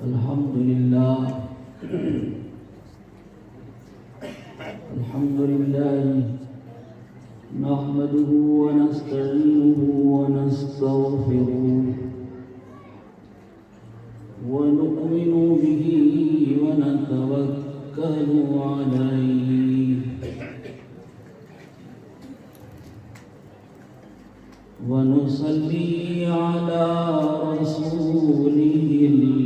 الحمد لله نحمده ونستعينه ونستغفره ونؤمن به ونتوكل عليه ونصلي على رسوله الكريم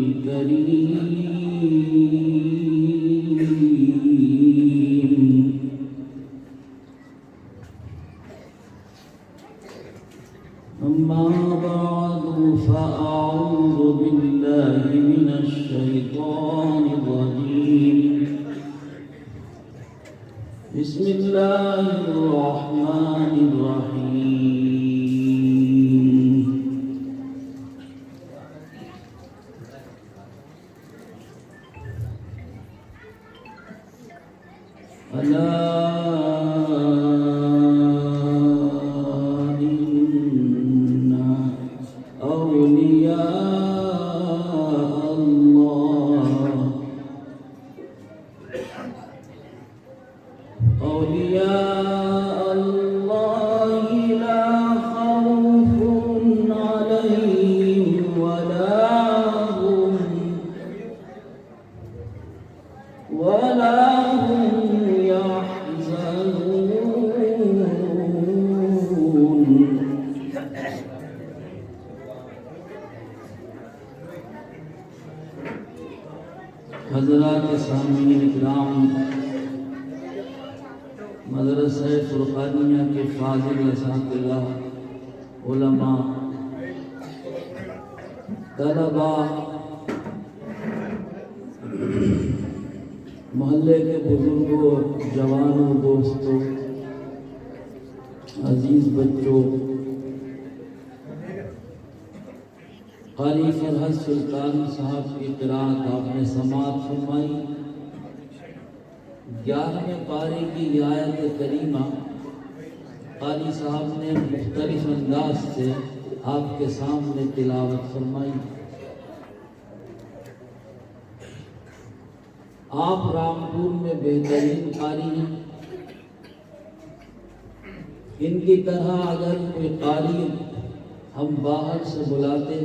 أما بعد فأعوذ بالله من الشيطان الرجيم بسم الله الرحمن الرحيم ألا إن أولياء الله لا خوف عليهم ولا هم يحزنون. حضرات سامعین اکرام، مدرسہ فرقانیہ کے فاضل اساتذہ، علماء، طلباء، محلے کے بزرگوں، جوانوں، دوستوں، عزیز بچوں، قاری فرحت سلطان صاحب کی قرأت آپ نے سماعت فرمائی۔ 11ویں پارے کی یہ آیت کریمہ قاری صاحب نے مختلف انداز سے آپ کے سامنے تلاوت فرمائی۔ آپ رامپور میں بہترین قاری ہیں، ان کی طرح اگر کوئی قاری ہم باہر سے بلاتے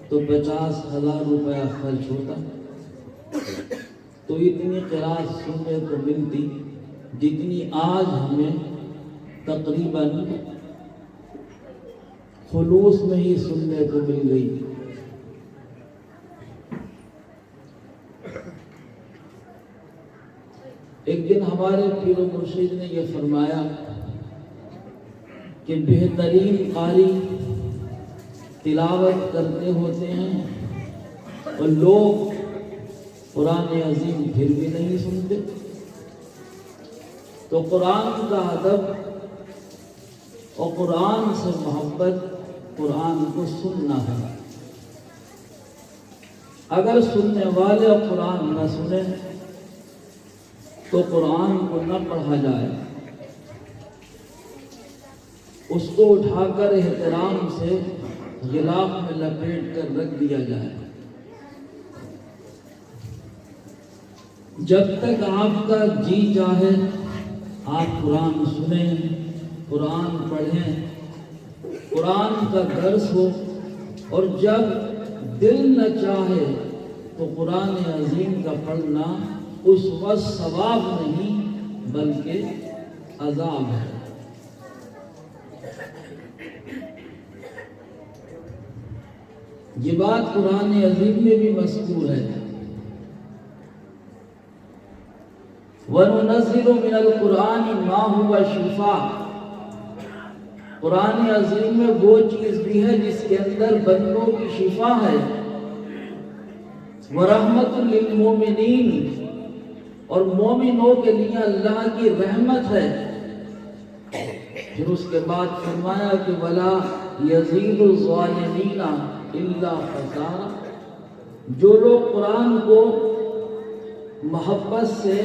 تو 50,000 روپیہ خرچ ہوتا، تو اتنی قرأت سننے کو ملتی جتنی آج ہمیں تقریباً خلوص میں ہی سننے کو مل گئی۔ ایک دن ہمارے پیر و مرشد نے یہ فرمایا کہ بہترین قاری تلاوت کرتے ہوتے ہیں اور لوگ قرآن عظیم پھر بھی نہیں سنتے، تو قرآن کا ادب اور قرآن سے محبت قرآن کو سننا ہے۔ اگر سننے والے قرآن نہ سنیں تو قرآن کو نہ پڑھا جائے، اس کو اٹھا کر احترام سے غلاف میں لپیٹ کر رکھ دیا جائے۔ جب تک آپ کا جی چاہے آپ قرآن سنیں، قرآن پڑھیں، قرآن کا درس ہو، اور جب دل نہ چاہے تو قرآن عظیم کا پڑھنا اس وقت ثواب نہیں بلکہ عذاب ہے۔ یہ بات قرآن عظیم میں بھی مذکور ہے، وَنُنَزِّلُ مِنَ الْقُرْآنِ مَا هُوَ شِفَاءٌ۔ قرآن عظیم میں وہ چیز بھی ہے جس کے اندر بندوں کی شفا ہے، وَرَحْمَةٌ لِلْمُؤْمِنِينَ، اور مومنوں کے لیے اللہ کی رحمت ہے۔ پھر اس کے بعد فرمایا کہ وَلَا يَزِيدُ الظَّالِمِينَ إِلَّا خَسَارًا۔ جو لوگ قرآن کو محبت سے،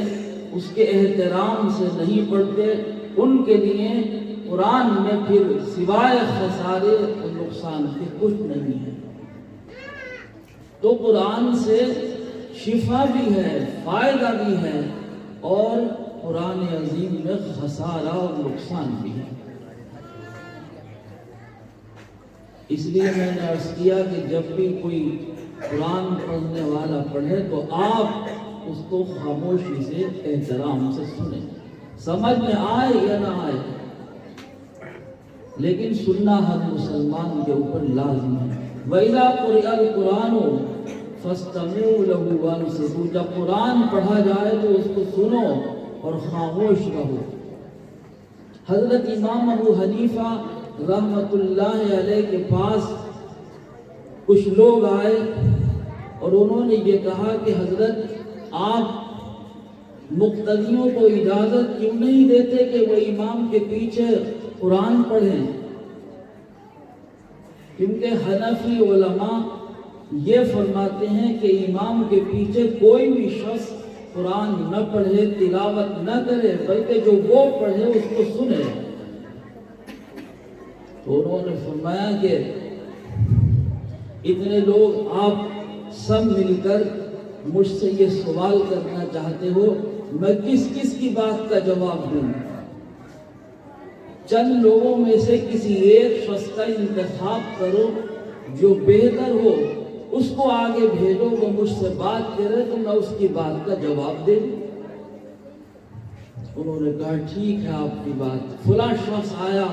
اس کے احترام سے نہیں پڑھتے، ان کے لیے قرآن میں پھر سوائے خسارے اور نقصان کے کچھ نہیں ہے۔ تو قرآن سے شفا بھی ہے، فائدہ بھی ہے، اور قرآن عظیم میں خسارہ اور نقصان بھی ہے۔ اس لیے میں نے عرض کیا کہ جب بھی کوئی قرآن پڑھنے والا پڑھے تو آپ اس کو خاموشی سے احترام سے سنیں، سمجھ میں آئے یا نہ آئے، لیکن سننا ہر مسلمان کے اوپر لازم ہے۔ وَإِذَا قُرِئَ الْقُرْآنُ فَاسْتَمِعُوا لَهُ وَأَنصِتُوا، جب قرآن پڑھا جائے تو اس کو سنو اور خاموش رہو۔ حضرت امام ابو حنیفہ رحمت اللہ علیہ کے پاس کچھ لوگ آئے اور انہوں نے یہ کہا کہ حضرت آپ مقتدیوں کو اجازت کیوں نہیں دیتے کہ وہ امام کے پیچھے قرآن پڑھیں؟ کیونکہ حنفی علماء یہ فرماتے ہیں کہ امام کے پیچھے کوئی بھی شخص قرآن نہ پڑھے، تلاوت نہ کرے، بلکہ جو وہ پڑھے اس کو سنے۔ تو انہوں نے فرمایا کہ اتنے لوگ آپ سب مل کر مجھ سے یہ سوال کرنا چاہتے ہو، میں کس کس کی بات کا جواب دوں؟ چند لوگوں میں سے کسی ایک شخص کا انتخاب کرو جو بہتر ہو، اس کو آگے بھیجو، وہ مجھ سے بات کرے تو میں اس کی بات کا جواب دے دوں۔ انہوں نے کہا ٹھیک ہے آپ کی بات۔ فلاں شخص آیا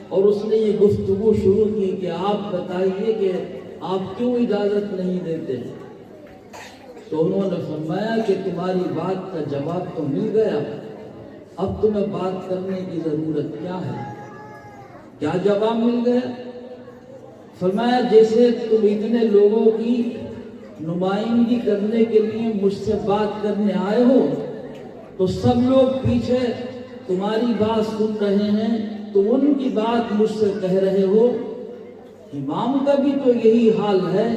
اور اس نے یہ گفتگو شروع کی کہ آپ بتائیے کہ آپ کیوں اجازت نہیں دیتے؟ تو انہوں نے فرمایا کہ تمہاری بات کا جواب تو مل گیا، اب تمہیں بات کرنے کی ضرورت کیا ہے؟ کیا جواب مل گیا؟ فرمایا جیسے تم اتنے لوگوں کی نمائندگی کرنے کے لیے مجھ سے بات کرنے آئے ہو، تو سب لوگ پیچھے تمہاری بات سن رہے ہیں، تم ان کی بات مجھ سے کہہ رہے ہو۔ امام کا بھی تو یہی حال ہے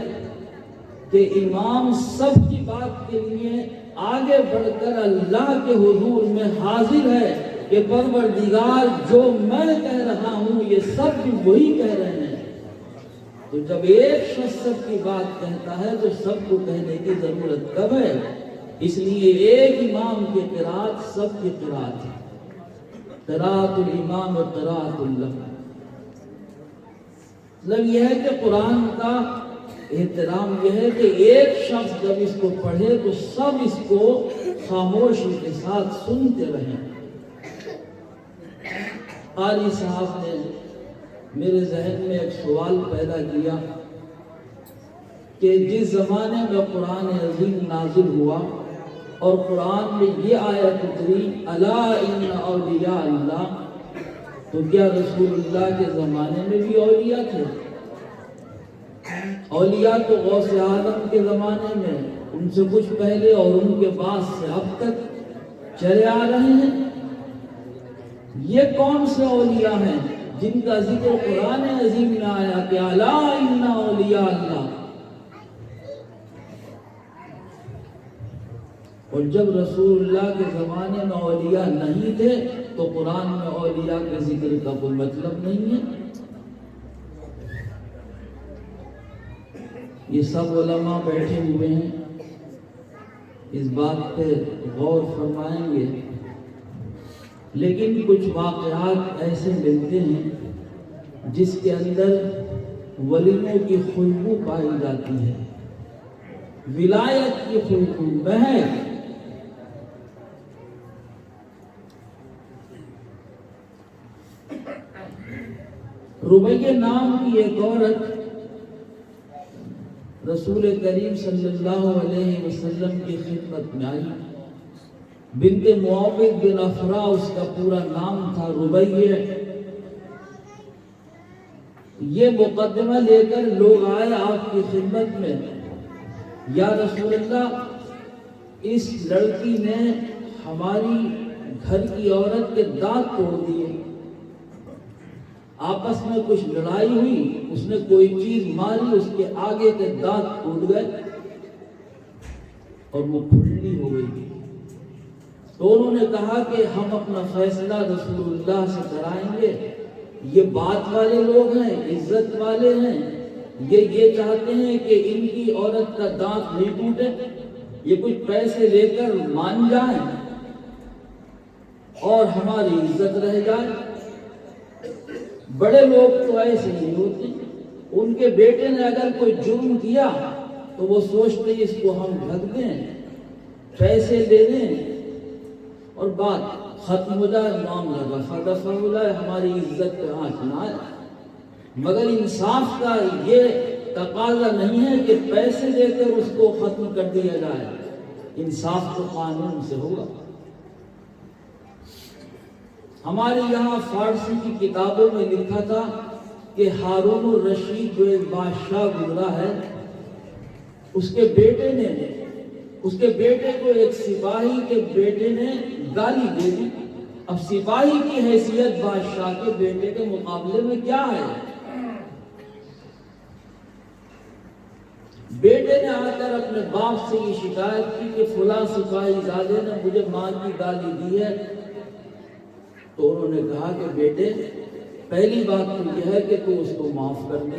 کہ امام سب کی بات کے لیے آگے بڑھ کر اللہ کے حضور میں حاضر ہے کہ پروردگار جو میں کہہ رہا ہوں یہ سب بھی وہی کہہ رہے ہیں۔ تو جب ایک شخص سب کی بات کہتا ہے تو سب کو کہنے کی ضرورت کب ہے؟ اس لیے ایک امام کی قرات سب کی قرات ہے، قرات الامام و قرات اللہ۔ مطلب یہ ہے کہ قرآن کا احترام یہ ہے کہ ایک شخص جب اس کو پڑھے تو سب اس کو خاموشی کے ساتھ سنتے رہیں۔ قاری صاحب نے میرے ذہن میں ایک سوال پیدا کیا کہ جس زمانے میں قرآن عظیم نازل ہوا اور قرآن میں یہ آیت اتری الا ان اولیاء اللہ، تو کیا رسول اللہ کے زمانے میں بھی اولیاء تھے؟ اولیاء تو غوث اعظم کے زمانے میں، ان سے کچھ پہلے اور ان کے بعد سے اب تک چلے آ رہے ہیں۔ یہ کون سے اولیاء ہیں جن کا ذکر قرآن عظیم میں آیا کہ الا ان اولیاء اللہ؟ اور جب رسول اللہ کے زمانے میں اولیاء نہیں تھے تو قرآن میں اولیاء کے ذکر کا کوئی مطلب نہیں ہے۔ یہ سب علماء بیٹھے ہوئے ہیں، اس بات پہ غور فرمائیں گے، لیکن کچھ واقعات ایسے ملتے ہیں جس کے اندر ولیوں کی خوشبو پائی جاتی ہے، ولایت کی خوشبو، مہک۔ ربیہ نام کی ایک عورت رسول کریم صلی اللہ علیہ وسلم کی خدمت میں آئی۔ بنت معوذ بن افرا اس کا پورا نام تھا، ربیہ۔ یہ مقدمہ لے کر لوگ آئے آپ کی خدمت میں، یا رسول اللہ اس لڑکی نے ہماری گھر کی عورت کے دانت توڑ دیے، آپس میں کچھ لڑائی ہوئی، اس نے کوئی چیز ماری، اس کے آگے کے دانت ٹوٹ گئے اور وہ کھلی ہو گئی۔ تو انہوں نے کہا کہ ہم اپنا فیصلہ رسول اللہ سے کرائیں گے، یہ بات والے لوگ ہیں، عزت والے ہیں، یہ چاہتے ہیں کہ ان کی عورت کا دانت نہیں ٹوٹے، یہ کچھ پیسے لے کر مان جائیں اور ہماری عزت رہ جائے۔ بڑے لوگ تو ایسے نہیں ہوتے، ان کے بیٹے نے اگر کوئی جرم کیا تو وہ سوچتے اس کو ہم ڈھک دیں، پیسے دے دیں اور بات ختم ہو جائے، معاملہ رفع دفع ہو جائے، ہماری عزت پہ آنچ نہ آئے۔ مگر انصاف کا یہ تقاضا نہیں ہے کہ پیسے دے کر اس کو ختم کر دیا جائے، انصاف تو قانون سے ہوگا۔ ہمارے یہاں فارسی کی کتابوں میں لکھا تھا کہ ہارون الرشید جو ایک بادشاہ گزرا ہے، اس کے بیٹے کو ایک سپاہی کے بیٹے نے گالی دے دی۔ اب سپاہی کی حیثیت بادشاہ کے بیٹے کے مقابلے میں کیا ہے؟ بیٹے نے آ کر اپنے باپ سے یہ شکایت کی کہ فلاں سپاہی زادے نے مجھے ماں کی گالی دی ہے۔ تو انہوں نے کہا کہ بیٹے، پہلی بات تو یہ ہے کہ تو اس کو معاف کر دے،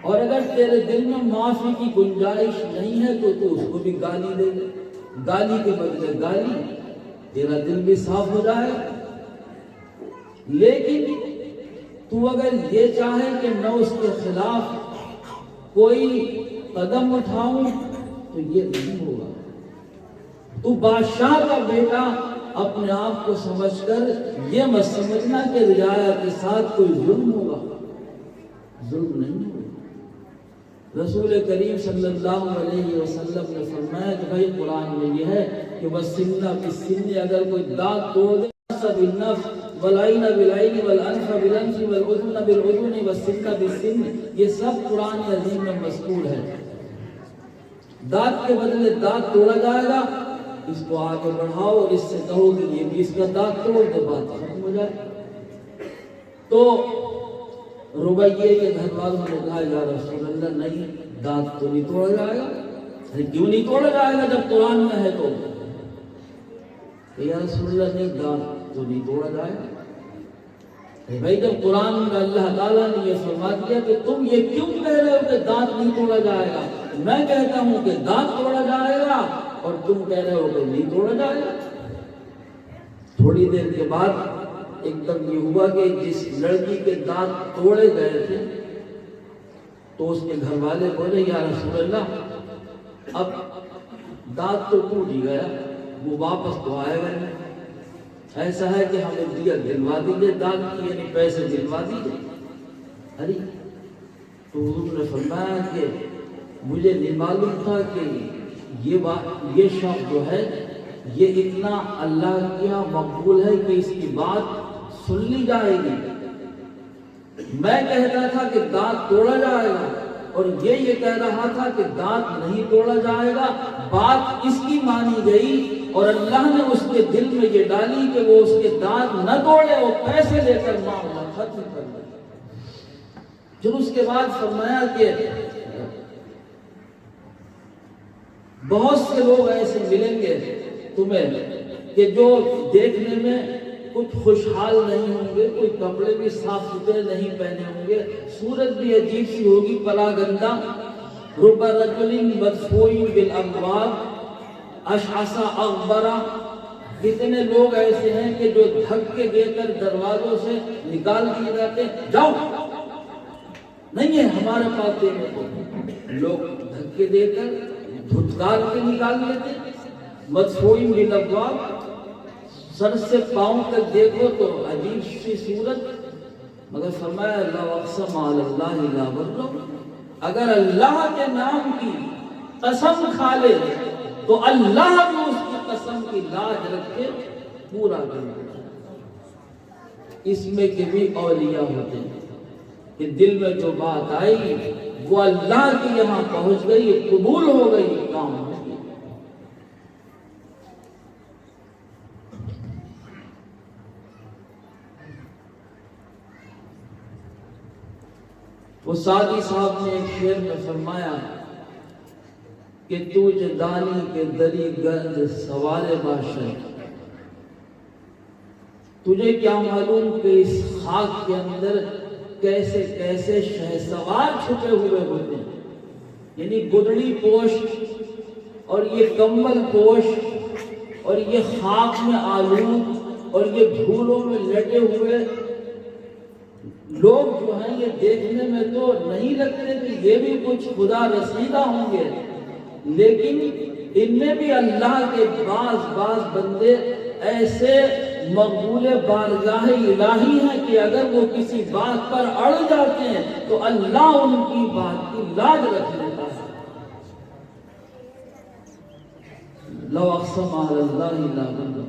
اور اگر تیرے دل میں معافی کی گنجائش نہیں ہے تو اس کو بھی گالی دے دے، گالی کے بدلے گالی، تیرا دل بھی صاف ہو جائے۔ لیکن تو اگر یہ چاہے کہ میں اس کے خلاف کوئی قدم اٹھاؤں تو یہ نہیں ہوگا۔ تو بادشاہ کا بیٹا اپنے آپ کو سمجھ کر یہ مت سمجھنا کہ رعایا کے ساتھ کوئی ظلم ہوگا، ظلم نہیں ہوگا۔ رسول کریم صلی اللہ علیہ وسلم نے فرمایا کہ بھائی قرآن میں یہ ہے کہ وَالسِّنَّ بِالسِّنِّ، اگر کوئی دانت توڑ دے، بِالنَّفْ وَالْعَيْنَ بِالْعَيْنِ وَالْأَنْفَ بِالْأَنْفِ وَالْأُذُنَ بِالْأُذُنِ وَالسِّنَّ بِالسِّنِّ، یہ سب قرآن عظیم میں مذکور ہے۔ دانت کے بدلے دانت توڑا جائے گا، اس کو آگے بڑھاؤ اور اس سے کہو کہ یہ بھی اس کا دانت توڑ دے، بات ختم ہو جائے۔ تو ربیہ کے گھر والوں نے کہا یا رسول اللہ نہیں، دانت تو نہیں توڑا جائے گا۔ کیوں نہیں توڑا جائے گا جب قرآن میں ہے تو؟ یا رسول اللہ نہیں، دانت تو نہیں توڑا جائے گا۔ بھائی جب قرآن میں اللہ تعالیٰ نے یہ فرما دیا کہ تم یہ کیوں کہہ رہے ہو کہ دانت نہیں توڑا جائے گا؟ میں کہتا ہوں کہ دانت توڑا جائے گا اور تم کہہ رہے ہو کہ نہیں توڑا جائے گا۔ تھوڑی دیر کے بعد ایک دم یہ ہوا کہ جس لڑکی کے دانت توڑے گئے تھے تو اس کے گھر والے بولے یا رسول اللہ اب دانت تو ٹوٹ ہی گیا، وہ واپس تو آئے گا نہیں، ایسا ہے کہ ہمیں دیا دلوا دیجیے دانت کی، یعنی پیسے دلوا دیجیے۔ ارے تو حضور نے فرمایا کہ مجھے نہیں معلوم تھا کہ یہ شخص جو ہے یہ اتنا اللہ کے یہاں مقبول ہے کہ اس کی بات سن لی جائے گی۔ میں کہتا تھا کہ دانت توڑا جائے گا اور یہ کہہ رہا تھا کہ دانت نہیں توڑا جائے گا، بات اس کی مانی گئی اور اللہ نے اس کے دل میں یہ ڈالی کہ وہ اس کے دانت نہ توڑے، وہ پیسے لے کر معاملہ ختم کر دے۔ پھر اس کے بعد فرمایا کہ بہت سے لوگ ایسے ملیں گے تمہیں کہ جو دیکھنے میں کچھ خوشحال نہیں ہوں گے، کوئی کپڑے بھی صاف ستھرے نہیں پہنے ہوں گے، صورت بھی عجیب سی ہوگی، پلا گندہ، رب رجل مدفوع بالابواب اشعث اغبر۔ کتنے لوگ ایسے ہیں کہ جو دھکے دے کر دروازوں سے نکال دیے جاتے ہیں، جاؤ نہیں ہے ہمارے پاس دینے کو، لوگ دھکے دے کر دھتکار کے نکال لیتے۔ مدفوع بالابواب، سر سے پاؤں تک دیکھو تو عجیب سی صورت، مگر فرمایا لو اقسم علی اللہ لا برو، اگر اللہ کے نام کی قسم کھا لے تو اللہ کو اس کی قسم کی لاج رکھ کے پورا کر دے۔ اس میں کہ بھی اولیاء ہوتے ہیں کہ دل میں جو بات آئی وہ اللہ کے یہاں پہنچ گئی، قبول ہو گئی، کام ہو گیا۔ وہ سعدی صاحب نے ایک شعر میں فرمایا کہ تجھ دانی کے دری گرد سوال باشد، تجھے کیا معلوم کہ اس خاک کے اندر کیسے کیسے شہسوار چھپے ہوئے ہوتے ہیں، یعنی گدڑی پوش اور یہ کمبل پوش اور یہ خاک میں آلود اور یہ دھولوں میں لٹے ہوئے لوگ جو ہیں، یہ دیکھنے میں تو نہیں لگتے کہ یہ بھی کچھ خدا رسیدہ ہوں گے، لیکن ان میں بھی اللہ کے بعض بندے ایسے مقبول بارگاہ الہی ہیں کہ اگر وہ کسی بات پر اڑ جاتے ہیں تو اللہ ان کی بات کی لاج رکھ لیتا ہے۔ لو اقسم علی اللہ لابرہ۔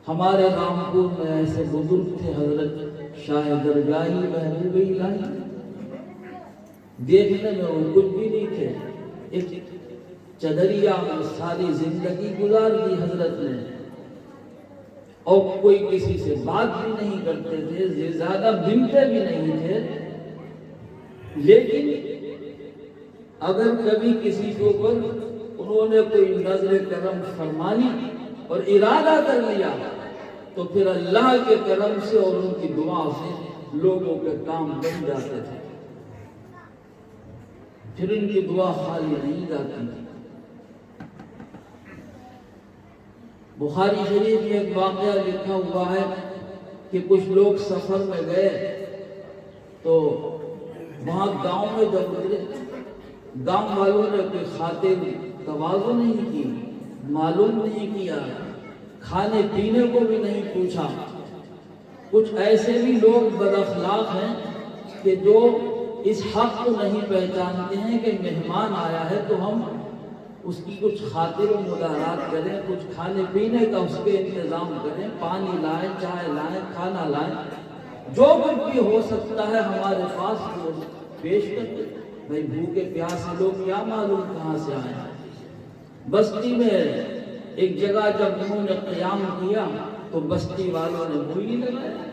ہمارے رامپور میں ایسے بزرگ تھے حضرت شاہ درگاہی محبوب الہی، دیکھنے میں وہ کچھ بھی نہیں تھے، ایک چدریا میں ساری زندگی گزار دی حضرت نے، اور کوئی کسی سے بات بھی نہیں کرتے تھے، زیادہ ملتے بھی نہیں تھے، لیکن اگر کبھی کسی کے اوپر انہوں نے کوئی نظر کرم فرما لی اور ارادہ کر لیا تو پھر اللہ کے کرم سے اور ان کی دعا سے لوگوں کے کام بن جاتے تھے، پھر ان کی دعا خالی نہیں جاتی۔ بخاری شریف میں ایک واقعہ لکھا ہوا ہے کہ کچھ لوگ سفر میں گئے تو وہاں گاؤں میں جب اترے، گاؤں والوں نے کوئی خاطر تواضع نہیں کی، معلوم نہیں کیا، کھانے پینے کو بھی نہیں پوچھا۔ کچھ ایسے بھی لوگ بد اخلاق ہیں کہ جو اس حق کو نہیں پہچانتے ہیں کہ مہمان آیا ہے تو ہم اس کی کچھ خاطر و مدارات کریں، کچھ کھانے پینے کا اس کے انتظام کریں، پانی لائیں، چائے لائیں، کھانا لائیں، جو کچھ بھی ہو سکتا ہے ہمارے پاس وہ پیش کرتے۔ بھائی بھوکے پیاسے لوگ کیا معلوم کہاں سے آئے ہیں۔ بستی میں ایک جگہ جب انہوں نے قیام کیا تو بستی والوں نے موئی لگایا۔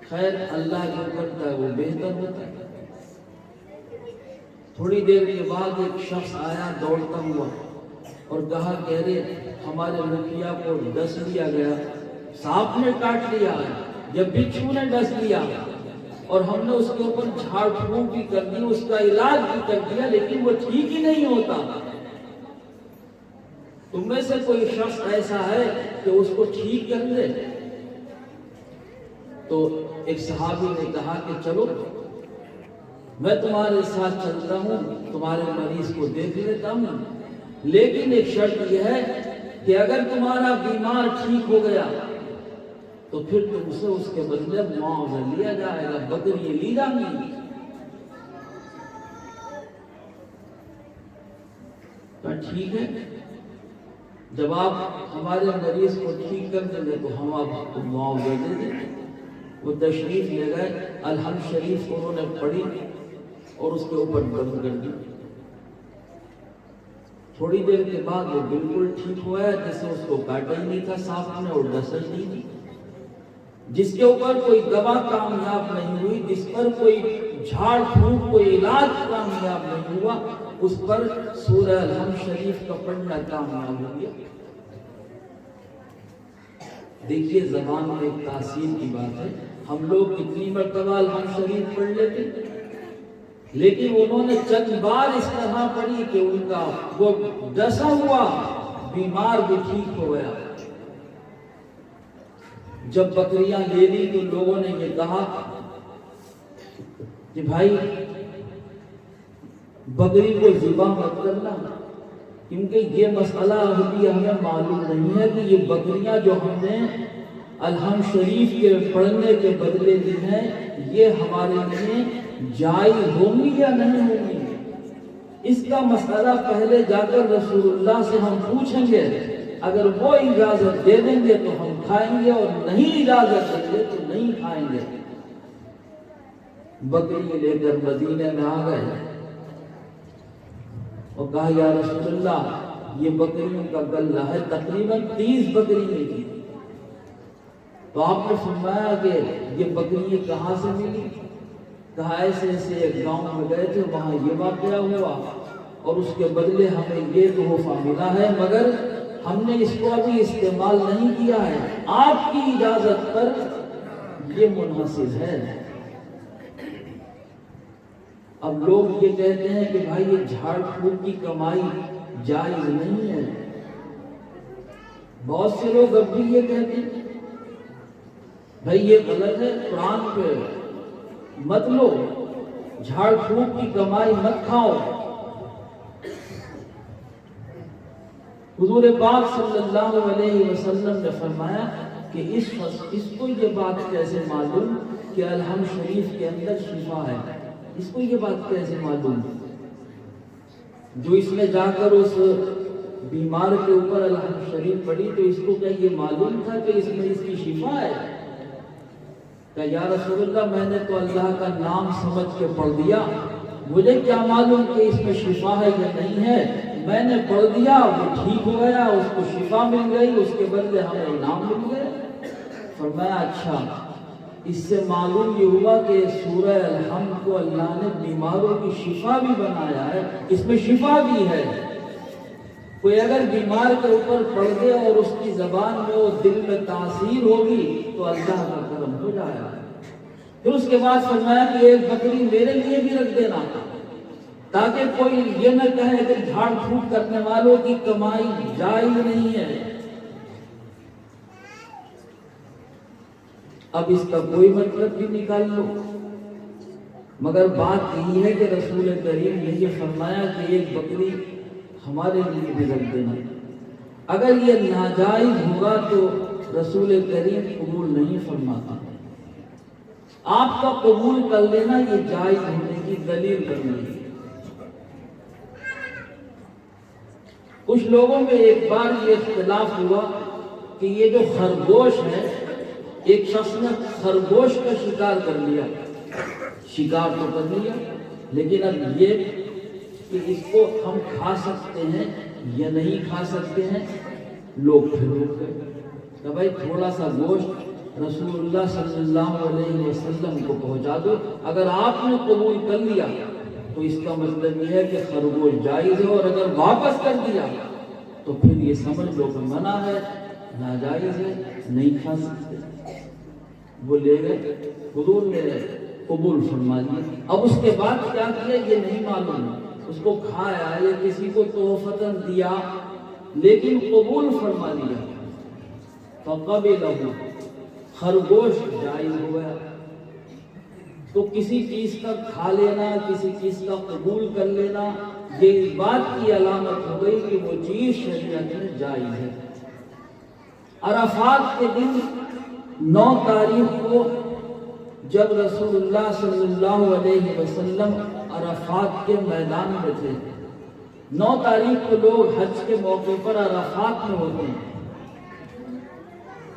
خیر اللہ جو کرتا ہے وہ بہتر ہوتا ہے۔ تھوڑی دیر کے بعد ایک شخص آیا دوڑتا ہوا اور کہا کہ ارے ہمارے مکھیا کو ڈس لیا گیا، سانپ نے کاٹ لیا یا بچھو نے ڈس لیا، اور ہم نے اس کے اوپر جھاڑ پھونک بھی کر دی، اس کا علاج بھی کر دیا، لیکن وہ ٹھیک ہی نہیں ہوتا۔ تم میں سے کوئی شخص ایسا ہے کہ اس کو ٹھیک کر دے؟ تو ایک صحابی نے کہا کہ چلو میں تمہارے ساتھ چلتا ہوں، تمہارے مریض کو دیکھ لیتا ہوں، لیکن ایک شرط یہ ہے کہ اگر تمہارا بیمار ٹھیک ہو گیا تو پھر تم سے اس کے بدلے معاوضہ لیا جائے گا، بکریاں لی جائیں گی۔ تو ٹھیک ہے، جب آپ ہمارے مریض کو ٹھیک کر دیں گے تو ہم آپ کو معاوضہ دے دیں گے۔ وہ تشریف لے گئے، الحمد شریف انہوں نے پڑھی اور اس کے اوپر بند کر دی۔ تھوڑی دیر کے بعد وہ بالکل ٹھیک ہوا ہے، جیسے اس کو کاٹا ہی نہیں تھا سانپ نے اور ڈسا ہی نہیں تھی۔ جس کے اوپر کوئی دوا کامیاب نہیں ہوئی، جس پر کوئی جھاڑ پھونک کوئی علاج کامیاب نہیں ہوا، اس پر سورہ الحمد شریف کا پڑھنا کامیاب ہو گیا۔ دیکھیے زبان میں ایک تاثیر کی بات ہے، ہم لوگ کتنی مرتبہ الحمد شریف پڑھ لیتے، لیکن انہوں نے چند بار اس طرح پڑھی کہ ان کا وہ ڈسا ہوا بیمار بھی ٹھیک ہو گیا۔ جب بکریاں لے لی تو لوگوں نے یہ کہا کہ بھائی بکری کو ذبح مت کرنا، کیونکہ یہ مسئلہ ابھی ہمیں معلوم نہیں ہے کہ یہ بکریاں جو ہم نے الحمد شریف کے پڑھنے کے بدلے دی ہیں یہ ہمارے لیے جائز ہوں گی یا نہیں ہوں گی۔ اس کا مسئلہ پہلے جا کر رسول اللہ سے ہم پوچھیں گے، اگر وہ اجازت دے دیں گے تو ہم کھائیں گے، اور نہیں اجازت دیں گے تو نہیں کھائیں گے۔ بکری لے کر مدینے میں آ گئے اور کہا یا رسول اللہ یہ بکریوں کا غلہ ہے، تقریباً 30 بکری ملی۔ تو آپ نے فرمایا کہ یہ بکری کہاں سے ملی؟ کہا ایسے ایسے ایک گاؤں میں گئے تھے، وہاں یہ واقعہ ہوا اور اس کے بدلے ہمیں یہ تحفہ ملا ہے، مگر ہم نے اس کو ابھی استعمال نہیں کیا ہے، آپ کی اجازت پر یہ منحصر ہے۔ اب لوگ یہ کہتے ہیں کہ بھائی یہ جھاڑ پھونک کی کمائی جائز نہیں ہے، بہت سے لوگ اب بھی یہ کہتے ہیں بھائی یہ غلط ہے، قرآن پہ مت لو، جھاڑ پھونک کی کمائی مت کھاؤ۔ حضور پاک صلی اللہ علیہ وسلم نے فرمایا کہ اس کو یہ بات کیسے معلوم کہ الحم شریف کے اندر شفا ہے، اس کو یہ بات کیسے معلوم؟ جو اس میں جا کر اس بیمار کے اوپر الحم شریف پڑی تو اس کو کیا یہ معلوم تھا کہ اس میں اس کی شفا ہے؟ کہ یا رسول اللہ میں نے تو اللہ کا نام سمجھ کے پڑھ دیا، مجھے کیا معلوم کہ اس میں شفا ہے یا نہیں ہے، میں نے پڑھ دیا، وہ ٹھیک ہو گیا، اس کو شفا مل گئی، اس کے بدلے ہمیں انعام مل گیا۔ فرمایا اچھا، اس سے معلوم یہ ہوا کہ سورہ الحمد کو اللہ نے بیماروں کی شفا بھی بنایا ہے، اس میں شفا بھی ہے۔ کوئی اگر بیمار کے اوپر پڑھ دے اور اس کی زبان میں وہ دل میں تاثیر ہوگی تو اللہ کا کرم ہو جائے گا۔ پھر اس کے بعد فرمایا کہ ایک بکری میرے لیے بھی رکھ دینا، تاکہ کوئی یہ نہ کہے کہ جھاڑ پھونک کرنے والوں کی کمائی جائز نہیں ہے۔ اب اس کا کوئی مطلب بھی نکال لو، مگر بات یہی ہے کہ رسول کریم نے یہ فرمایا کہ ایک بکری ہمارے لیے بھی رکھ دینا۔ اگر یہ ناجائز ہوگا تو رسول کریم قبول نہیں فرماتا۔ آپ کا قبول کر لینا یہ جائز ہونے کی دلیل بن گئی۔ کچھ لوگوں میں ایک بار یہ اختلاف ہوا کہ یہ جو خرگوش ہے، ایک شخص نے خرگوش کا شکار کر لیا، شکار تو کر لیا، لیکن اب یہ کہ اس کو ہم کھا سکتے ہیں یا نہیں کھا سکتے ہیں، لوگ پھر روک گئے کہ بھائی تھوڑا سا گوشت رسول اللہ صلی اللہ علیہ وسلم کو پہنچا دو، اگر آپ نے قبول کر لیا تو اس کا مطلب یہ ہے کہ خرگوش جائز ہے، اور اگر واپس کر دیا تو پھر یہ سمجھ لو کہ منع ہے، ناجائز ہے، نہیں کھا سکتے۔ وہ لے گئے، حضور نے قبول فرما لیا۔ اب اس کے بعد کیا کیا یہ نہیں معلوم، اس کو کھایا یا کسی کو تحفتاً دیا، لیکن قبول فرما لیا۔ فقبلہ، خرگوش جائز ہو گیا۔ تو کسی چیز کا کھا لینا، کسی چیز کا قبول کر لینا، یہ اس بات کی علامت ہو گئی کہ وہ چیز شریعت میں جائز ہے۔ عرفات کے دن 9 تاریخ کو جب رسول اللہ صلی اللہ علیہ وسلم عرفات کے میدان میں تھے، 9 تاریخ کو لوگ حج کے موقع پر عرفات میں ہوتے ہیں،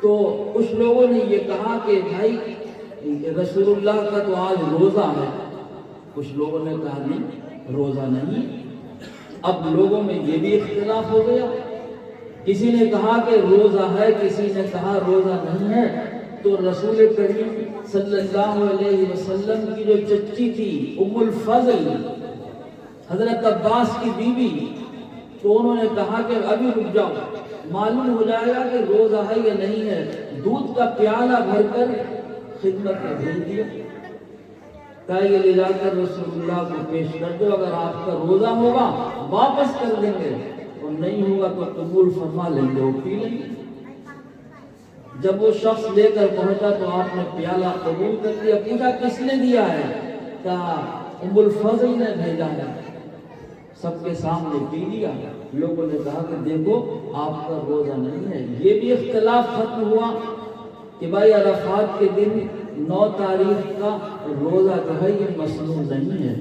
تو کچھ لوگوں نے یہ کہا کہ بھائی رسول اللہ کا تو آج روزہ ہے، کچھ لوگوں نے کہا نہیں روزہ نہیں۔ اب لوگوں میں یہ بھی اختلاف ہو گیا، کسی نے کہا کہ روزہ ہے، کسی نے کہا روزہ نہیں ہے۔ تو رسول کریم صلی اللہ علیہ وسلم کی جو چچی تھی ام الفضل، حضرت عباس کی بیوی، تو انہوں نے کہا کہ ابھی رک جاؤ، معلوم ہو جائے گا کہ روزہ ہے یا نہیں ہے۔ دودھ کا پیالہ بھر کر خدمت میں بھیج دیا، کہا یہ لے جا کر رسول اللہ کو پیش کر دو، اگر آپ کا روزہ ہوگا واپس کر دیں گے اور نہیں ہوگا تو قبول فرما لیں گے، وہ پی لیں گے۔ جب وہ شخص لے کر پہنچا تو آپ نے پیالہ قبول کر لیا، پوچھا کس نے دیا ہے، کہا ام الفضل نے بھیجا ہے، سب کے سامنے پی لیا۔ لوگوں نے کہا کہ دیکھو آپ کا روزہ نہیں ہے۔ یہ بھی اختلاف ختم ہوا کہ بھائی عرفات کے دن 9 تاریخ کا روزہ جو ہے یہ مسنون نہیں ہے،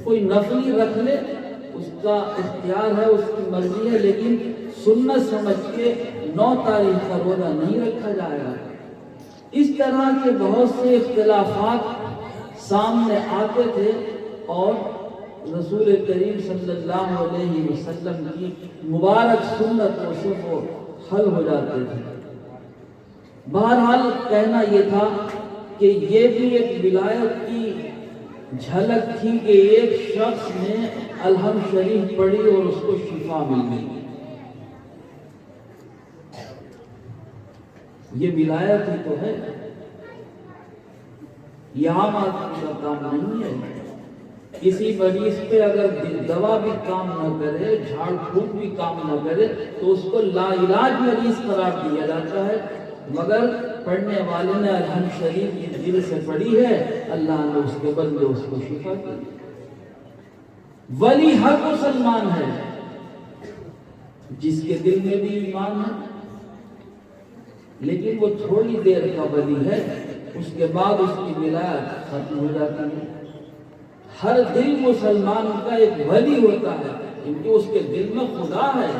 کوئی نفلی رکھ لے اس کا اختیار ہے، اس کی مرضی ہے، لیکن سنت سمجھ کے 9 تاریخ کا روزہ نہیں رکھا جائے گا۔ اس طرح کے بہت سے اختلافات سامنے آتے تھے اور رسول کریم صلی اللہ علیہ وسلم کی مبارک سنتوں سے وہ حل ہو جاتے تھے۔ بہرحال کہنا یہ تھا کہ یہ بھی ایک ولایت کی جھلک تھی کہ ایک شخص نے الحمد شریف پڑھی اور اس کو شفا مل گئی۔ یہ ولایت ہی تو ہے، یہ عام آدمی کا کام نہیں ہے۔ کسی مریض پہ اگر دوا بھی کام نہ کرے، جھاڑ پھونک بھی کام نہ کرے، تو اس کو لا علاج مریض قرار دیا جاتا ہے، مگر پڑھنے والے نے الحمد شریف کی دل سے پڑھی ہے، اللہ نے اس کے بدلے اس کو شفا دی۔ ولی ہر مسلمان ہے جس کے دل میں بھی ایمان ہے، لیکن وہ تھوڑی دیر کا ولی ہے، اس کے بعد اس کی ولایت ختم ہو جاتی ہے۔ ہر دل مسلمان کا ایک ولی ہوتا ہے، کیونکہ اس کے دل میں خدا ہے،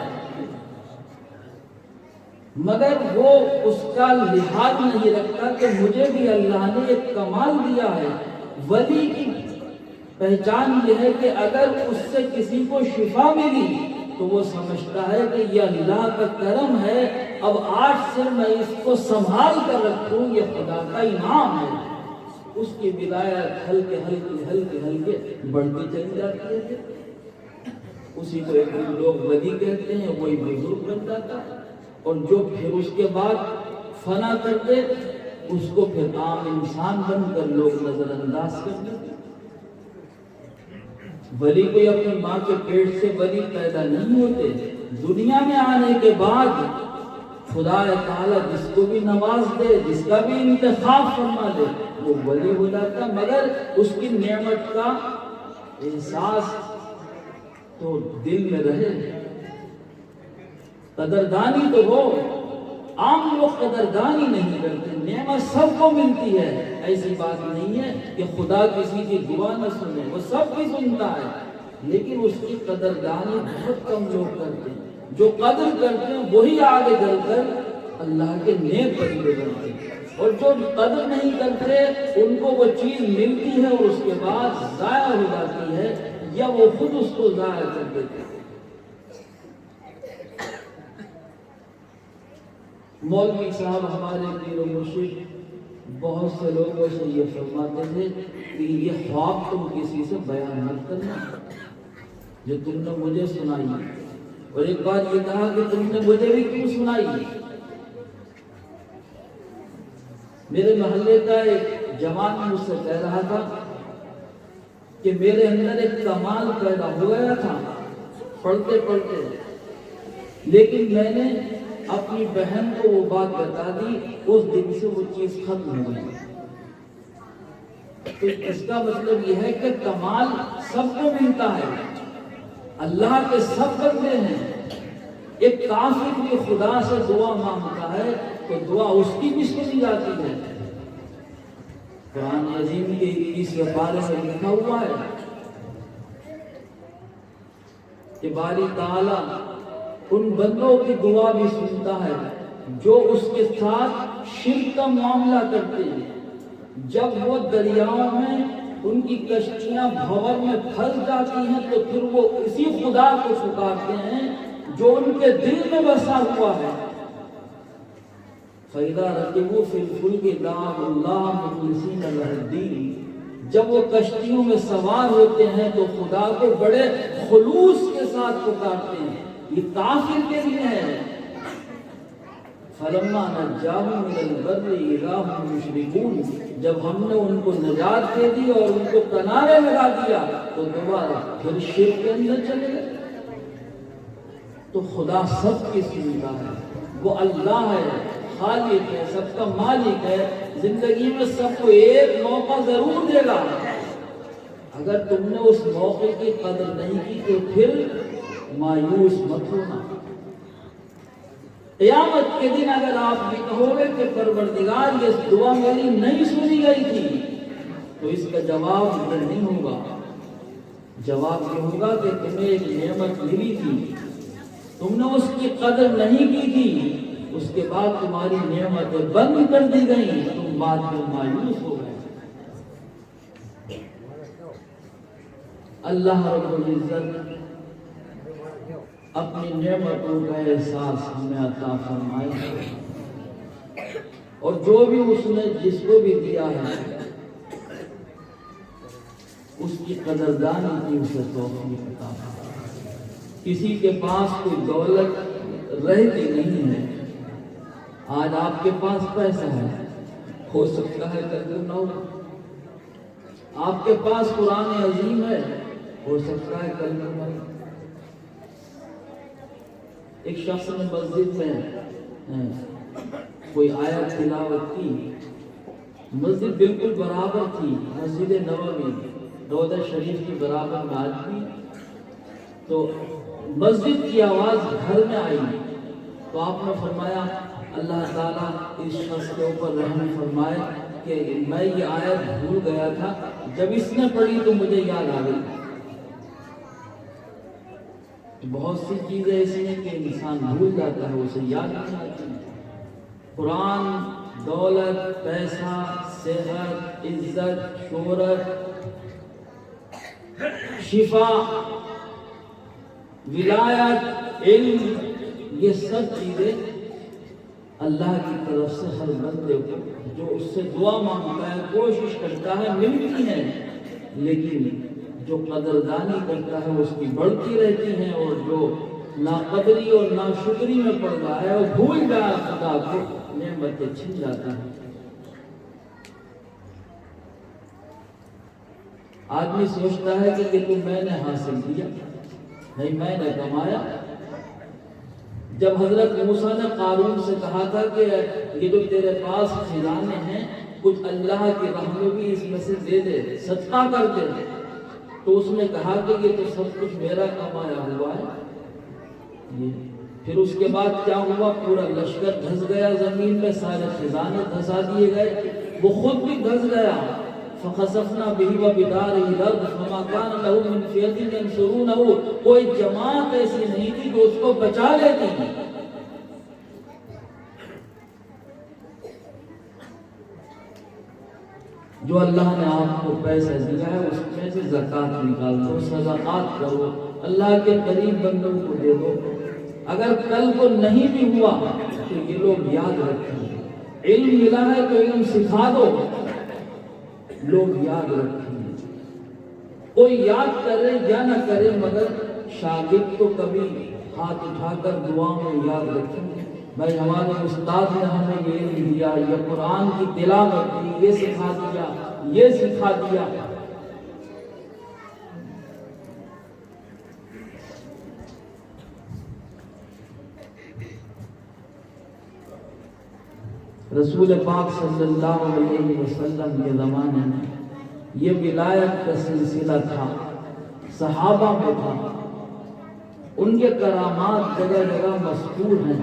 مگر وہ اس کا لحاظ نہیں رکھتا کہ مجھے بھی اللہ نے ایک کمال دیا ہے۔ ولی کی پہچان یہ ہے کہ اگر اس سے کسی کو شفا ملی تو وہ سمجھتا ہے کہ یہ اللہ کا کرم ہے، اب آج سے میں اس کو سنبھال کر رکھوں، یہ خدا کا انعام ہے۔ اس کی ولایت ہلکے ہلکے بڑھتی چلی جاتی ہے، اسی کو ایک لوگ ولی کہتے ہیں، وہی بزرگ بن جاتا ہے، اور جو پھر اس کے بعد فنا کر دے اس کو پھر عام انسان بن کر لوگ نظر انداز کر دیتے۔ ولی کوئی اپنی ماں کے پیٹ سے ولی پیدا نہیں ہوتے، دنیا میں آنے کے بعد خدا تعالیٰ جس کو بھی نواز دے، جس کا بھی انتخاب فرما دے، وہ ولی ہو جاتا، مگر اس کی نعمت کا احساس تو دل میں رہے، قدردانی تو ہو۔ عام لوگ قدردانی نہیں کرتے، نعمت سب کو ملتی ہے، ایسی بات نہیں ہے کہ خدا کسی کی دعا نہ سنے، وہ سب کی سنتا ہے، لیکن اس کی قدردانی بہت کم لوگ کرتے ہیں۔ جو قدر کرتے ہیں وہی آگے چل کر اللہ کے نیک بندے بنتے ہیں، اور جو قدر نہیں کرتے ان کو وہ چیز ملتی ہے اور اس کے بعد ضائع ہو جاتی ہے، یا وہ خود اس کو ضائع کر دیتے ہیں۔ مولوی صاحب ہمارے پیر و مرشد بہت سے لوگوں سے یہ فرماتے تھے کہ یہ خواب تم کسی سے بیان مت کرنا جو تم نے مجھے سنائی، اور ایک بار یہ کہا کہ تم نے مجھے بھی کیوں سنائی۔ میرے محلے کا ایک جوان مجھ سے کہہ رہا تھا کہ میرے اندر ایک کمال پیدا ہو گیا تھا پڑھتے پڑھتے، لیکن میں نے اپنی بہن کو وہ بات بتا دی، اس دن سے وہ چیز ختم ہو گئی۔ تو اس کا مطلب یہ ہے کہ کمال سب کو ملتا ہے، اللہ کے سب بندے ہیں۔ ایک کافر بھی خدا سے دعا مانگتا ہے تو دعا اس کی بھی سنی جاتی ہے۔ قرآن عظیم کے 21ویں پارے میں لکھا ہوا ہے کہ باری تعالیٰ ان بندوں کی دعا بھی سنتا ہے جو اس کے ساتھ شرک کا معاملہ کرتے ہیں۔ جب وہ دریاؤں میں ان کی کشتیاں بھور میں پھنس جاتی ہیں تو پھر وہ اسی خدا کو پکارتے ہیں جو ان کے دل میں بسا ہوا ہے۔ فَإِذَا رَكِبُوا فِي الْفُلْكِ دَعَوُا اللَّهَ مُخْلِصِينَ لَهُ الدِّينَ، جب وہ کشتیوں میں سوار ہوتے ہیں تو خدا کو بڑے خلوص کے ساتھ پکارتے ہیں۔ یہ کافر کے لیے ہے۔ فَلَمَّا نَجَّاهُمْ إِلَى الْبَرِّ إِذَا هُمْ يُشْرِكُونَ، جب ہم نے ان کو نجات دے دی اور ان کو کنارے لگا دیا تو دوبارہ پھر شرک کے اندر چلے گئے۔ تو خدا سب کی سنتا ہے، وہ اللہ ہے، خالق ہے، سب کا مالک ہے، زندگی میں سب کو ایک موقع ضرور دے گا۔ اگر تم نے اس موقع کی قدر نہیں کی تو پھر مایوس مت ہونا۔ قیامت کے دن اگر آپ بھی کہو گے کہ پروردگار یہ دعا میری نہیں سنی گئی تھی، تو اس کا جواب یہ نہیں ہوگا۔ جواب یہ ہوگا کہ تمہیں ایک نعمت ملی تھی، تم نے اس کی قدر نہیں کی تھی، اس کے بعد تمہاری نعمتیں بند کر دی گئیں، تم بعد میں مایوس ہو گئے۔ اللہ رب العزت اپنی نعمتوں کا احساس ہمیں عطا فرمائے، اور جو بھی اس نے جس کو بھی دیا ہے اس کی قدردانی کی اسے توفیق عطا فرمائے۔ کسی کے پاس کوئی دولت رہتی نہیں ہے، آج آپ کے پاس پیسہ ہے، ہو سکتا ہے کل کو نہ ہو۔ آپ کے پاس قرآن عظیم ہے، ہو سکتا ہے کل کو نہ ہو۔ ایک شخص نے مسجد میں کوئی آیت تلاوت کی، مسجد بالکل برابر تھی، مسجد نبوی روضہ شریف کی برابر بات تھی، تو مسجد کی آواز گھر میں آئی، تو آپ نے فرمایا اللہ تعالیٰ اس شخص کے اوپر رحم فرمائے کہ میں یہ آیت بھول گیا تھا، جب اس نے پڑھی تو مجھے یاد آ گئی۔ بہت سی چیزیں ایسی ہیں کہ انسان بھول جاتا ہے، اسے یاد نہیں آتی۔ قرآن دولت، پیسہ، صحت، عزت، شہرت، شفا، ولایت، علم، یہ سب چیزیں اللہ کی طرف سے ہر بندے کو جو اس سے دعا مانگتا ہے، کوشش کرتا ہے، ملتی ہے، لیکن جو قدردانی کرتا ہے اس کی بڑھتی رہتی ہیں، اور جو ناقدری اور ناشکری میں پڑ رہا ہے وہ بھول گیا خدا کو، نعمتیں چھن جاتا ہے۔ آدمی سوچتا ہے کہ یہ تو میں نے حاصل کیا، نہیں میں نے کمایا۔ جب حضرت موسیٰ نے قارون سے کہا تھا کہ یہ جو تیرے پاس خزانے ہیں کچھ اللہ کی راہ میں بھی اس میں سے دے دے، صدقہ کر دے، تو اس نے کہا کہ یہ تو سب کچھ میرا کمایا ہوا ہے۔ پھر اس کے بعد کیا ہوا؟ پورا لشکر دھس گیا زمین میں، سارے خزانے دھسا دیے گئے، وہ خود بھی دھس گیا۔ فَخَسَفْنَا بِهِ وَبِدَارِهِ الْأَرْضَ فَمَا كَانَ لَهُ مِنْ فِئَةٍ يَنْصُرُونَهُ، کوئی جماعت ایسی نہیں تھی جو اس کو بچا لیتی تھی۔ جو اللہ نے آپ کو پیسہ دیا ہے اس میں سے زکوٰۃ نکال دو، صدقات کرو، اللہ کے قریب بندوں کو دے دو۔ اگر کل کو نہیں بھی ہوا تو یہ لوگ یاد رکھیں، علم ملا ہے تو علم سکھا دو، لوگ یاد رکھیں۔ کوئی یاد کرے یا نہ کرے مگر شاگرد تو کبھی ہاتھ اٹھا کر دعا میں یاد رکھیں۔ بھائی ہمارے استاد نے ہمیں یہ علم دیا، یہ قرآن کی تلاوت دی، یہ سکھا دیا، یہ سکھا دیا۔ رسول پاک صلی اللہ علیہ وسلم کے زمانے میں یہ ولایت کا سلسلہ تھا، صحابہ میں تھا، ان کے کرامات جگہ جگہ مذکور ہیں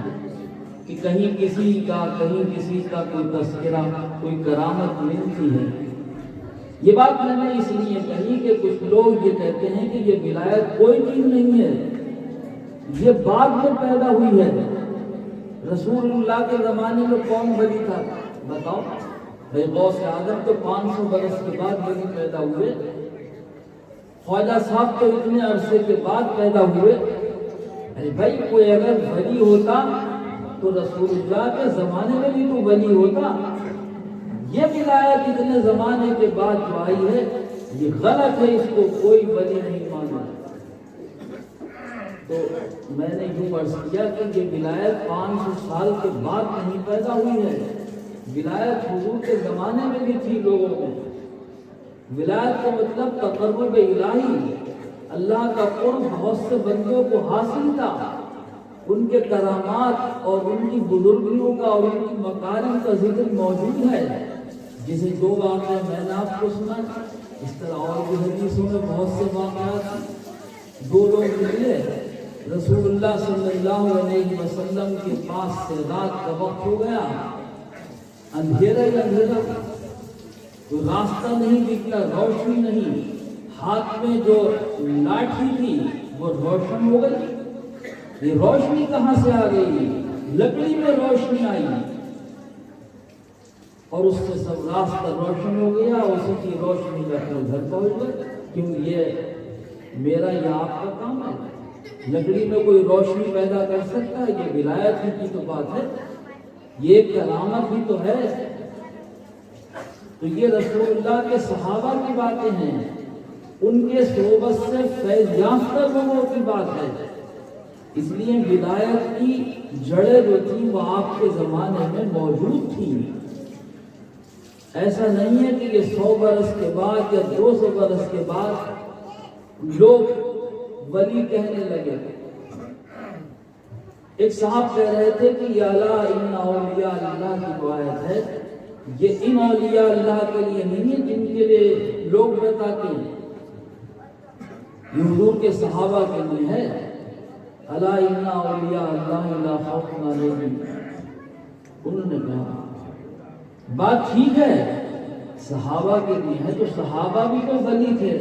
کہ کہیں کسی کا کوئی تذکرہ، کوئی کرامت ملتی ہے۔ یہ بات میں نے اس لیے کہی کہ کچھ لوگ یہ کہتے ہیں کہ یہ ولایت کوئی چیز نہیں ہے، یہ بعد میں پیدا ہوئی ہے۔ رسول اللہ کے زمانے میں کون ولی تھا بتاؤ؟ بھائی غوث اعظم تو 500 برس کے بعد ولی پیدا ہوئے، خواجہ صاحب تو اتنے عرصے کے بعد پیدا ہوئے۔ ارے بھائی کوئی اگر ولی ہوتا تو رسول اللہ کے زمانے میں بھی تو ولی ہوتا۔ یہ ولایت اتنے زمانے کے بعد جو آئی ہے یہ غلط ہے، اس کو کوئی ولی نہیں مانا۔ تو میں نے یوں عرض کیا کہ یہ ولایت 500 سال کے بعد نہیں پیدا ہوئی ہے، ولایت حضور کے زمانے میں بھی تھی لوگوں میں۔ ولایت کا مطلب تقرب الہی، اللہ کا قرب بہت سے بندوں کو حاصل تھا، ان کے کرامات اور ان کی بزرگیوں کا اور ان کی مکارم کا ذکر موجود ہے۔ جسے 2 واقعہ میں نے آپ کو سنا، اس طرح اور بھی حدیثوں میں بہت سے واقعات۔ 2 لوگ ملے، رسول اللہ صلی اللہ علیہ وسلم کے پاس سے رات کا وقت ہو گیا، اندھیرا ہی اندھیرا، کوئی راستہ نہیں دکھتا، روشنی نہیں، ہاتھ میں جو لاٹھی تھی وہ روشن ہو گئی۔ یہ روشنی کہاں سے آ گئی؟ لکڑی میں روشنی آئی اور اس سے سب راستہ روشن ہو گیا، اسی کی روشنی میں اپنے گھر پہنچ گئے۔ کیوں یہ میرا یا آپ کا کام ہے؟ لکڑی میں کوئی روشنی پیدا کر سکتا ہے؟ یہ ولایت ہی کی تو بات ہے، یہ کرامت ہی تو ہے۔ تو یہ رسول اللہ کے صحابہ کی باتیں ہیں، ان کے صحبت سے فیض یافتہ لوگوں کی بات ہے۔ اس لیے ولایت کی جڑیں جو تھیں وہ آپ کے زمانے میں موجود تھیں. ایسا نہیں ہے کہ یہ 100 برس کے بعد یا 200 برس کے بعد لوگ ولی کہنے لگے. ایک صاحب کہہ رہے تھے کہ یا لا ان اولیاء اللہ کی جو آیت ہے یہ ان اولیاء اللہ کے لیے نہیں ہے جن کے لیے لوگ بتاتے ہیں، یہ حضور کے صحابہ کے لیے ہے. الا ان اولیاء اللہ لا خوف علیہم. انہوں نے کہا بات ٹھیک ہے صحابہ کے لیے ہے تو صحابہ بھی تو ولی تھے.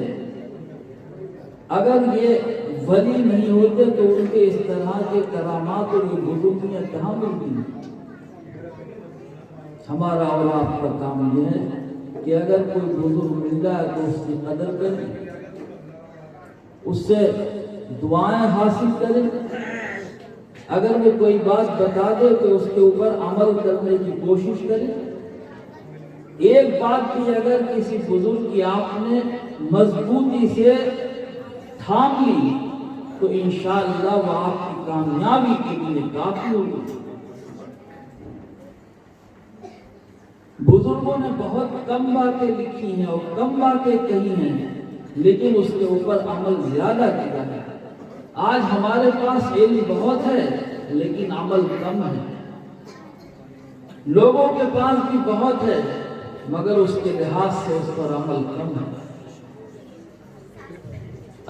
اگر یہ ولی نہیں ہوتے تو ان کے اس طرح کے کرامات اور یہ بزرگیاں کہاں ملتی. ہمارا اور آپ کا کام یہ ہے کہ اگر کوئی بزرگ مل جائے تو اس کی قدر کریں، اس سے دعائیں حاصل کریں. اگر وہ کوئی بات بتا دے تو اس کے اوپر عمل کرنے کی کوشش کریں. ایک بات بھی اگر کسی بزرگ کی آپ نے مضبوطی سے تھام لی تو انشاءاللہ وہ آپ کی کامیابی کے لیے کافی ہوگی. بزرگوں نے بہت کم باتیں لکھی ہیں اور کم باتیں کہی ہیں لیکن اس کے اوپر عمل زیادہ کیا ہے. آج ہمارے پاس علم بہت ہے لیکن عمل کم ہے. لوگوں کے پاس بھی بہت ہے مگر اس کے لحاظ سے اس پر عمل کم ہے.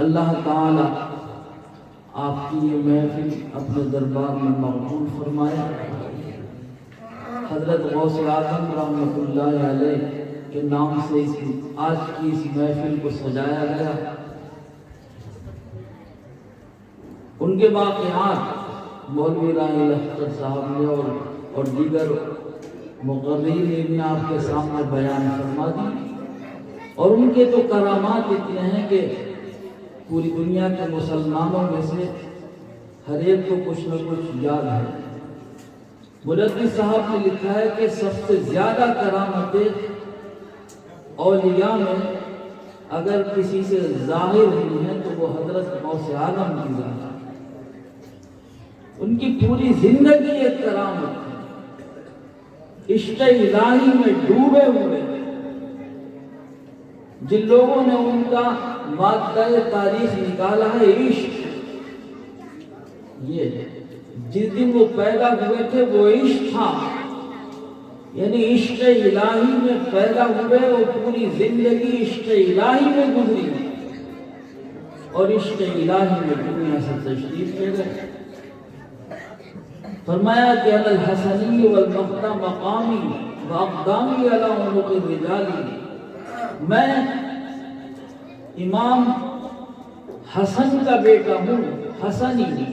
اللہ تعالی آپ کی یہ محفل اپنے دربار میں مقبول فرمائے. حضرت غوث اعظم رحمۃ اللہ علیہ کے نام سے آج کی اس محفل کو سجایا گیا. ان کے واقعات مولوی راحیل اختر صاحب نے اور دیگر مقررین نے آپ کے سامنے بیان فرما دی. اور ان کے تو کرامات اتنے ہیں کہ پوری دنیا کے مسلمانوں میں سے ہر ایک کو کچھ نہ کچھ یاد ہے. مجدد صاحب نے لکھا ہے کہ سب سے زیادہ کرامتیں اولیاء میں اگر کسی سے ظاہر ہوئی ہیں تو وہ حضرت غوث اعظم کی ذات ہے. ان کی پوری زندگی ایک کرامت ہے. عشق الہی میں ڈوبے ہوئے جن لوگوں نے ان کا مادہ تاریخ نکالا ہے عشق. یہ جس دن وہ پیدا ہوئے تھے وہ عشق تھا، یعنی عشق الہی میں پیدا ہوئے اور پوری زندگی عشق الہی میں گزری اور عشق الہی میں دنیا سے تشریف لے گئے. فرمایا کہ انا الحسنی والمقتا مقامی واقدامی علی عنق الرجال. میں امام حسن کا بیٹا ہوں، حسنی،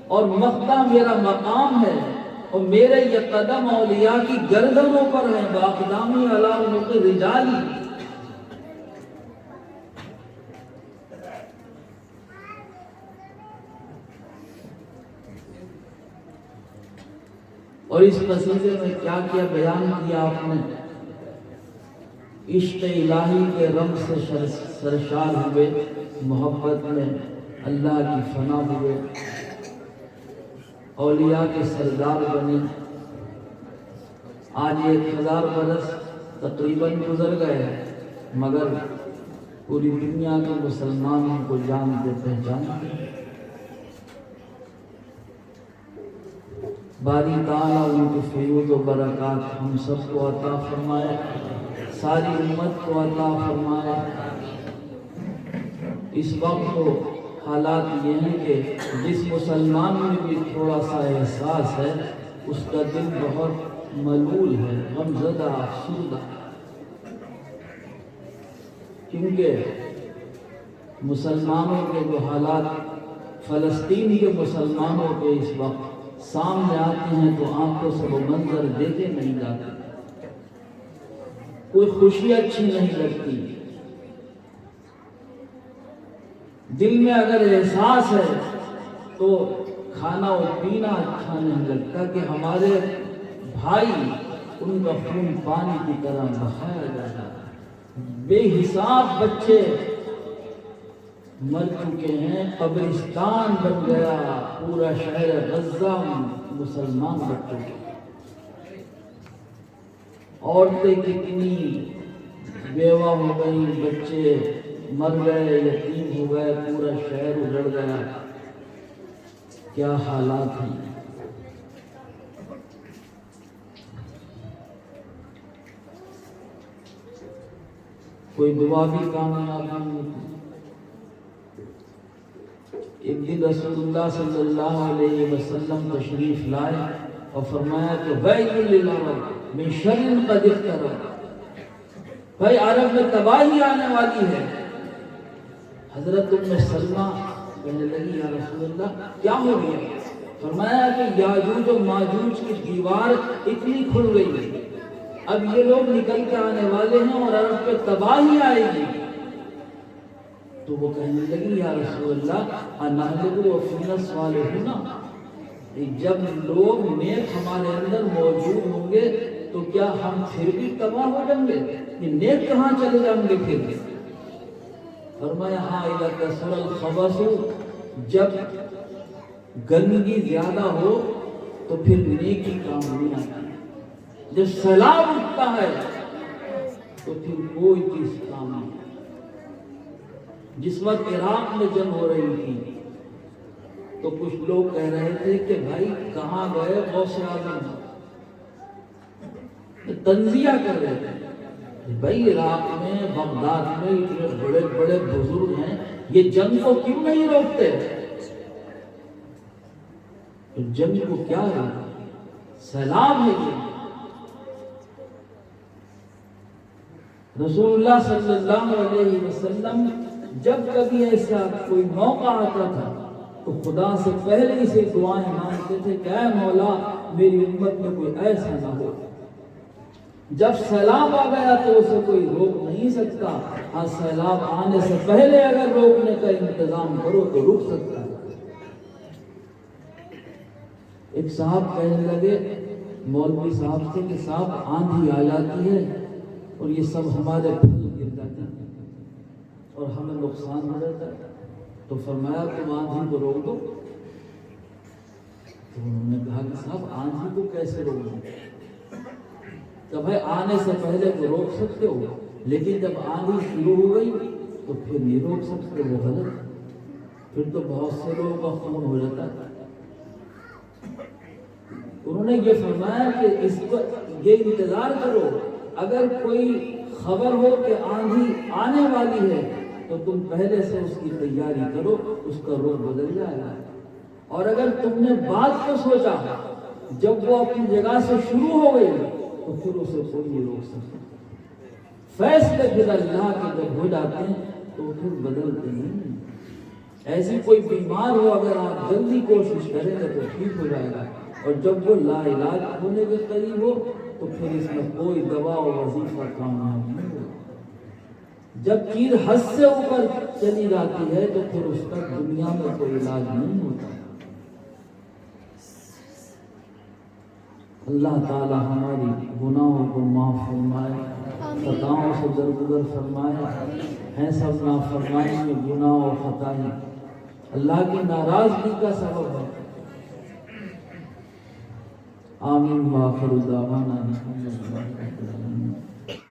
اور مقتا میرا مقام ہے اور میرے یہ قدم اولیاء کی گردنوں پر ہیں. واقدامی علی عنق الرجال. اور اس قصیدے میں کیا کیا بیان کیا آپ نے. عشق الہی کے رنگ سے سرشار ہوئے، محبت میں اللہ کی فنا ہوئے، اولیاء کے سردار بنے. آج 1000 برس تقریباً گزر گئے مگر پوری دنیا کے مسلمانوں کو جانتے پہچانتے. باری تعالیٰ ان کی فیوض و برکات ہم سب کو عطا فرمائے، ساری امت کو عطا فرمائے. اس وقت تو حالات یہ ہیں کہ جس مسلمان میں بھی تھوڑا سا احساس ہے اس کا دل بہت ملول ہے، غمزدہ، افسردہ، کیونکہ مسلمانوں کے جو حالات فلسطین کے مسلمانوں کے اس وقت سامنے آتے ہیں تو آنکھوں سے وہ منظر دیکھے نہیں جاتے. کوئی خوشی اچھی نہیں لگتی. دل میں اگر احساس ہے تو کھانا اور پینا اچھا نہیں لگتا کہ ہمارے بھائی ان کا خون پانی کی طرح بہایا جاتا ہے. بے حساب بچے مر چکے ہیں، قبرستان بن گیا، پورا شہر غزہ مسلمان بن چکے، عورتیں کتنی بیوہ ہو گئی، بچے مر گئے، یتیم ہو گئے، پورا شہر اجڑ گیا، کیا حالات ہیں۔ کوئی دعا بھی کامیاب نہیں ہوتی۔ ایک دن رسول اللہ صلی اللہ علیہ وسلم تشریف لائے اور فرمایا کہ وَيْلٌ لِلْعَرَبِ مِنْ شَرٍ قَدِ اقْتَرَبَ، بھائی عرب میں تباہی آنے والی ہے۔ حضرت ام سلمہ کہنے لگی یا رسول اللہ کیا ہو گیا؟ فرمایا کہ یاجوج و ماجوج کی دیوار اتنی کھل گئی ہے، اب یہ لوگ نکل کے آنے والے ہیں اور عرب پہ تباہی آئے گی۔ تو وہ کہنے لگی یا رسول اللہ انہلک وفینا الصالحون، جب لوگ نیک ہمارے اندر موجود ہوں گے تو کیا ہم پھر بھی تباہ ہو جائیں گے؟ یہ نیک کہاں چلے جائیں گے پھر؟ فرمایا ہاں اذا کثر الخبث، جب گندگی زیادہ ہو تو پھر نیکی کام نہیں آتی، جب سیلاب اٹھتا ہے تو پھر کوئی چیز کام نہیں۔ جس وقت عراق میں جنگ ہو رہی تھی تو کچھ لوگ کہہ رہے تھے کہ بھائی کہاں گئے غوث اعظم، تنزیہ کر رہے تھے بھائی عراق میں بغداد میں اتنے بڑے بڑے بزرگ ہیں، یہ جنگ کو کیوں نہیں روکتے؟ تو جنگ کو کیا ہے، سیلاب ہے یہ۔ رسول اللہ صلی اللہ علیہ وسلم جب کبھی ایسا کوئی موقع آتا تھا تو خدا سے پہلے ہی سے دعائیں مانگتے تھے کہ اے مولا میری امت میں کوئی ایسا نہ ہو۔ جب سیلاب آ گیا تو اسے کوئی روک نہیں سکتا، ہاں سیلاب آنے سے پہلے اگر روکنے کا انتظام کرو تو رک سکتا ہے۔ ایک صاحب کہنے لگے مولوی صاحب سے کہ صاحب آندھی آ جاتی ہے اور یہ سب ہمارے پھل گر جاتے ہیں اور ہمیں نقصان ہو جاتا ہے، تو فرمایا تم آندھی کو روک دو۔ تو انہوں نے کہا کہ صاحب آندھی کو کیسے روک دو؟ کہ بھائی آنے سے پہلے تو روک سکتے ہو، لیکن جب آندھی شروع ہو گئی تو پھر نہیں روک سکتے، وہ غلط، پھر تو بہت سے لوگوں کا خون ہو جاتا ہے۔ انہوں نے یہ فرمایا کہ اس کو یہ انتظار کرو، اگر کوئی خبر ہو کہ آندھی آنے والی ہے تو تم پہلے سے اس کی تیاری کرو، اس کا رخ بدل جائے گا۔ اور اگر تم نے بات کو سوچا جب وہ اپنی جگہ سے شروع ہو گئی تو پھر اسے کوئی نہیں روک سکتا۔ فیصلے پھر اللہ کے جب ہو جاتے ہیں تو پھر بدلتے نہیں۔ ایسی کوئی بیمار ہو اگر آپ جلدی کوشش کریں گے تو ٹھیک ہو جائے گا، اور جب وہ لا علاج ہونے کے قریب ہو تو پھر اس میں کوئی دوا و وظیفہ کامیاب نہیں ہوگا۔ جب چیز حد سے اوپر چلی جاتی ہے تو پھر اس کا دنیا میں کوئی علاج نہیں ہوتا۔ اللہ تعالی ہماری گناہوں کو معاف فرمائے، خطاؤں سے درگزر فرمائے، ہیں سب نافرمانی میں گناہ و خطائی اللہ کی ناراضگی کا سبب ہے۔ آمین۔ وآخر دعوانا